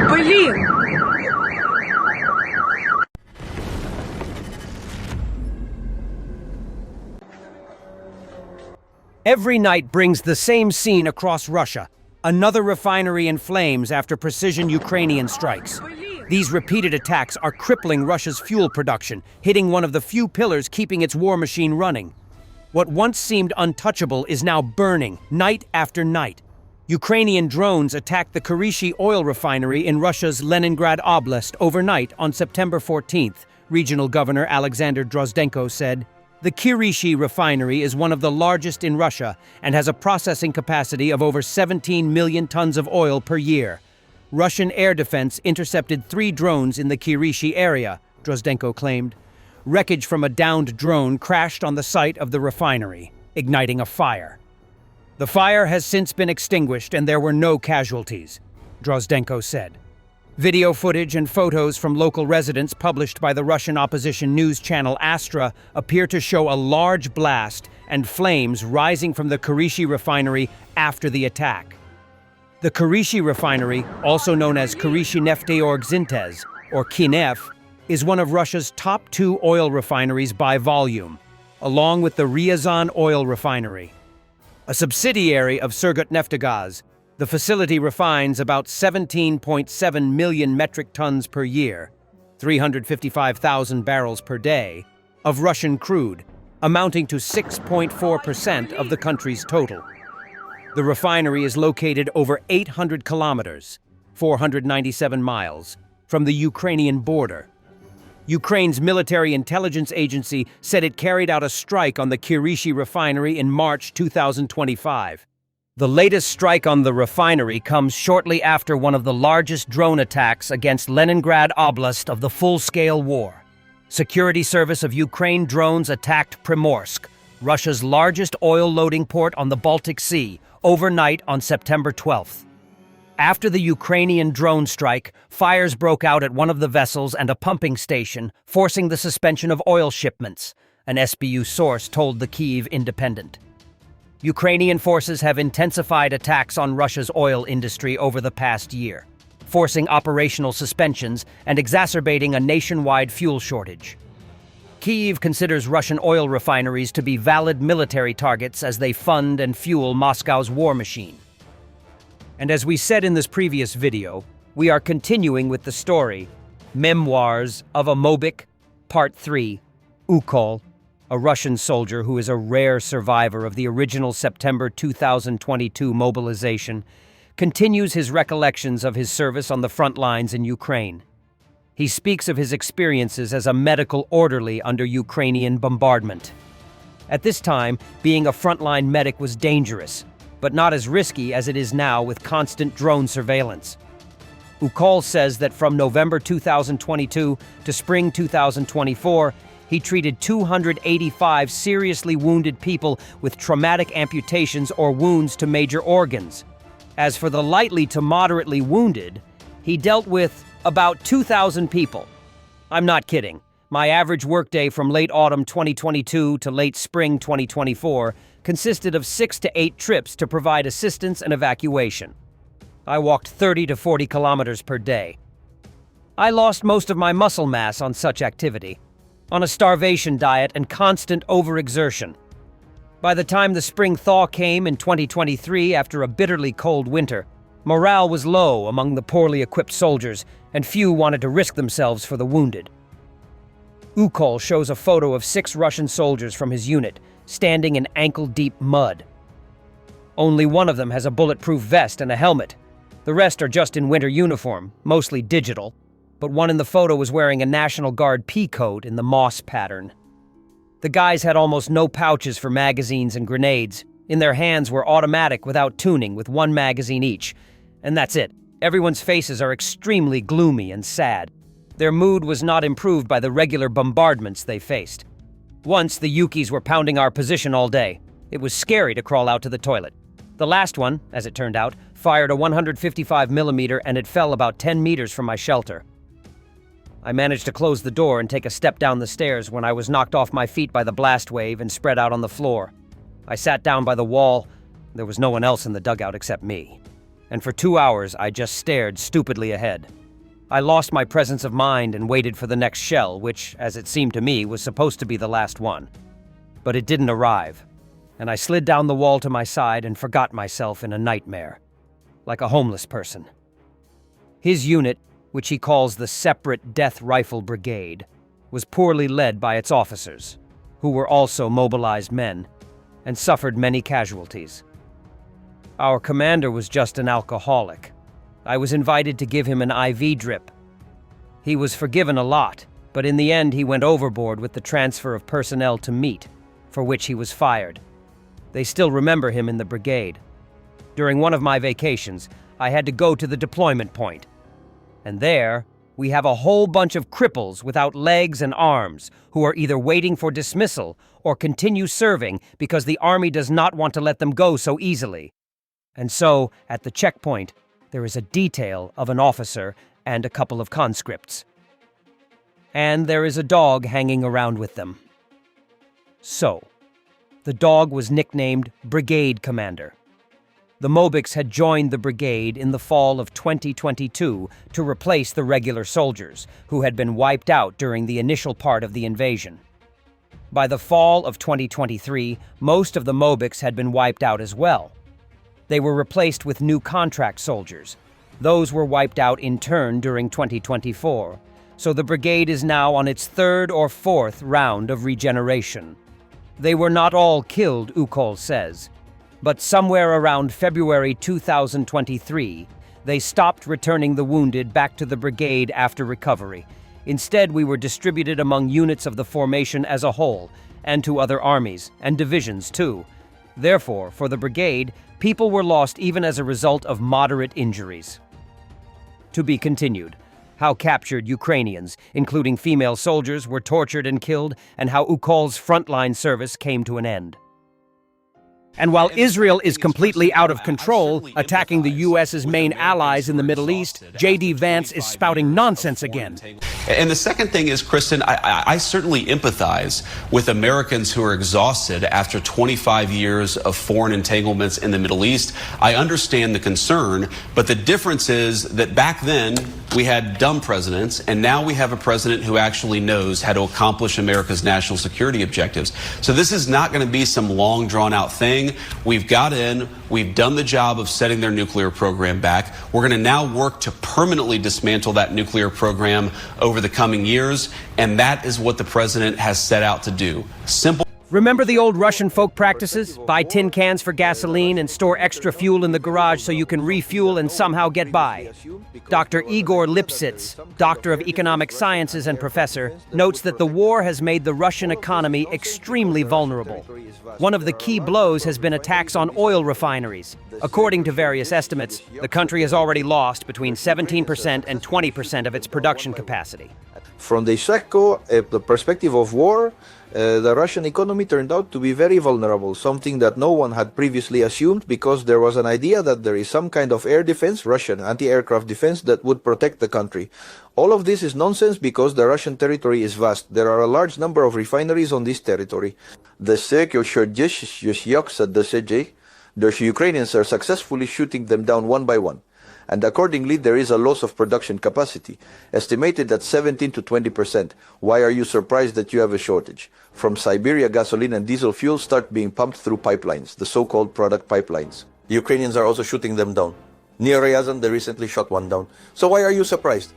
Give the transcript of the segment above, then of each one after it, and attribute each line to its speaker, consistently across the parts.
Speaker 1: Блин!
Speaker 2: Every night brings the same scene across Russia. Another refinery in flames after precision Ukrainian strikes. These repeated attacks are crippling Russia's fuel production, hitting one of the few pillars keeping its war machine running. What once seemed untouchable is now burning, night after night. Ukrainian drones attacked the Kryvyi oil refinery in Russia's Leningrad Oblast overnight on September 14th, Regional Governor Alexander Drozdenko said. The Kryvyi refinery is one of the largest in Russia and has a processing capacity of over 17 million tons of oil per year. Russian air defense intercepted 3 drones in the Kryvyi area, Drozdenko claimed. Wreckage from a downed drone crashed on the site of the refinery, igniting a fire. The fire has since been extinguished and there were no casualties, Drozdenko said. Video footage and photos from local residents published by the Russian opposition news channel Astra appear to show a large blast and flames rising from the Kryvyi refinery after the attack. The Kryvyi refinery, also known as Kryvyi Nefteorgzintez, or KNEF, is one of Russia's top 2 oil refineries by volume, along with the Ryazan oil refinery. A subsidiary of Surgutneftgaz, the facility refines about 17.7 million metric tons per year, 355,000 barrels per day, of Russian crude, amounting to 6.4% of the country's total. The refinery is located over 800 kilometers, 497 miles, from the Ukrainian border. Ukraine's military intelligence agency said it carried out a strike on the Kryvyi refinery in March 2025. The latest strike on the refinery comes shortly after one of the largest drone attacks against Leningrad Oblast of the full-scale war. Security Service of Ukraine drones attacked Primorsk, Russia's largest oil loading port on the Baltic Sea, overnight on September 12th. After the Ukrainian drone strike, fires broke out at one of the vessels and a pumping station, forcing the suspension of oil shipments, an SBU source told the Kyiv Independent. Ukrainian forces have intensified attacks on Russia's oil industry over the past year, forcing operational suspensions and exacerbating a nationwide fuel shortage. Kyiv considers Russian oil refineries to be valid military targets as they fund and fuel Moscow's war machine. And as we said in this previous video, we are continuing with the story, Memoirs of a Mobik, Part 3, Ukol, a Russian soldier who is a rare survivor of the original September 2022 mobilization, continues his recollections of his service on the front lines in Ukraine. He speaks of his experiences as a medical orderly under Ukrainian bombardment. At this time, being a frontline medic was dangerous, but not as risky as it is now with constant drone surveillance. Ukol says that from November 2022 to spring 2024, he treated 285 seriously wounded people with traumatic amputations or wounds to major organs. As for the lightly to moderately wounded, he dealt with about 2,000 people. I'm not kidding. My average workday from late autumn 2022 to late spring 2024 consisted of 6 to 8 trips to provide assistance and evacuation. I walked 30 to 40 kilometers per day. I lost most of my muscle mass on such activity, on a starvation diet and constant overexertion. By the time the spring thaw came in 2023 after a bitterly cold winter, morale was low among the poorly equipped soldiers, and few wanted to risk themselves for the wounded. Ukol shows a photo of 6 Russian soldiers from his unit, standing in ankle-deep mud. Only one of them has a bulletproof vest and a helmet. The rest are just in winter uniform, mostly digital, but one in the photo was wearing a National Guard pea-coat in the moss pattern. The guys had almost no pouches for magazines and grenades. In their hands were automatic without tuning, with 1 magazine each. And that's it. Everyone's faces are extremely gloomy and sad. Their mood was not improved by the regular bombardments they faced. Once, the Yukis were pounding our position all day. It was scary to crawl out to the toilet. The last one, as it turned out, fired a 155mm and it fell about 10 meters from my shelter. I managed to close the door and take a step down the stairs when I was knocked off my feet by the blast wave and spread out on the floor. I sat down by the wall. There was no one else in the dugout except me. And for 2 hours, I just stared stupidly ahead. I lost my presence of mind and waited for the next shell, which, as it seemed to me, was supposed to be the last one. But it didn't arrive, and I slid down the wall to my side and forgot myself in a nightmare, like a homeless person. His unit, which he calls the Separate Death Rifle Brigade, was poorly led by its officers, who were also mobilized men, and suffered many casualties. Our commander was just an alcoholic. I was invited to give him an IV drip. He was forgiven a lot, but in the end he went overboard with the transfer of personnel to meat, for which he was fired. They still remember him in the brigade. During one of my vacations, I had to go to the deployment point. And there, we have a whole bunch of cripples without legs and arms who are either waiting for dismissal or continue serving because the army does not want to let them go so easily. And so, at the checkpoint, there is a detail of an officer and a couple of conscripts. And there is a dog hanging around with them. So, the dog was nicknamed Brigade Commander. The Mobics had joined the brigade in the fall of 2022 to replace the regular soldiers, who had been wiped out during the initial part of the invasion. By the fall of 2023, most of the Mobics had been wiped out as well. They were replaced with new contract soldiers. Those were wiped out in turn during 2024, so the brigade is now on its third or fourth round of regeneration. They were not all killed, Ukol says, but somewhere around February 2023, they stopped returning the wounded back to the brigade after recovery. Instead, we were distributed among units of the formation as a whole, and to other armies, and divisions too. Therefore, for the brigade, people were lost even as a result of moderate injuries. To be continued. How captured Ukrainians, including female soldiers, were tortured and killed, and how Ukol's frontline service came to an end. And while Israel is completely out of control, attacking the U.S.'s main allies in the Middle East, J.D. Vance is spouting nonsense again.
Speaker 1: And the second thing is, Kristen, I certainly empathize with Americans who are exhausted after 25 years of foreign entanglements in the Middle East. I understand the concern, but the difference is that back then we had dumb presidents, and now we have a president who actually knows how to accomplish America's national security objectives. So this is not going to be some long, drawn-out thing. We've got in, we've done the job of setting their nuclear program back. We're going to now work to permanently dismantle that nuclear program over the coming years, and that is what the president has set out to do. Simple.
Speaker 2: Remember the old Russian folk practices? Buy tin cans for gasoline and store extra fuel in the garage so you can refuel and somehow get by. Dr. Igor Lipsitz, doctor of economic sciences and professor, notes that the war has made the Russian economy extremely vulnerable. One of the key blows has been attacks on oil refineries. According to various estimates, the country has already lost between 17% and 20% of its production capacity.
Speaker 3: From the perspective of war, the Russian economy turned out to be very vulnerable, something that no one had previously assumed, because there was an idea that there is some kind of air defense, Russian anti-aircraft defense, that would protect the country. All of this is nonsense because the Russian territory is vast. There are a large number of refineries on this territory. The Ukrainians are successfully shooting them down one by one. And accordingly, there is a loss of production capacity, estimated at 17 to 20%. Why are you surprised that you have a shortage? From Siberia, gasoline and diesel fuel start being pumped through pipelines, the so-called product pipelines. Ukrainians are also shooting them down. Near Ryazan, they recently shot one down. So why are you surprised?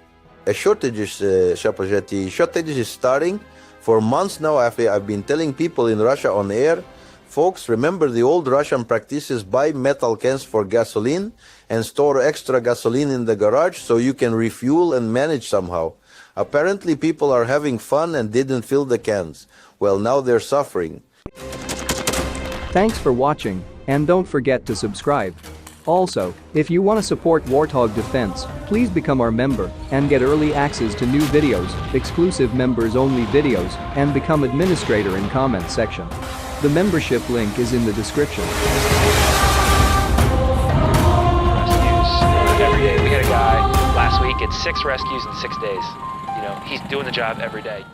Speaker 3: A shortage is starting. For months now, I've been telling people in Russia on air, folks, remember the old Russian practices: buy metal cans for gasoline and store extra gasoline in the garage so you can refuel and manage somehow. Apparently people are having fun and didn't fill the cans. Well, now they're suffering.
Speaker 4: Thanks for watching, and don't forget to subscribe. Also, if you want to support Warthog Defense, please become our member and get early access to new videos, exclusive members-only videos, and become administrator in comment section. The membership link is in the description.
Speaker 5: Rescues every day. We had a guy last week at 6 rescues in 6 days. You know, he's doing the job every day.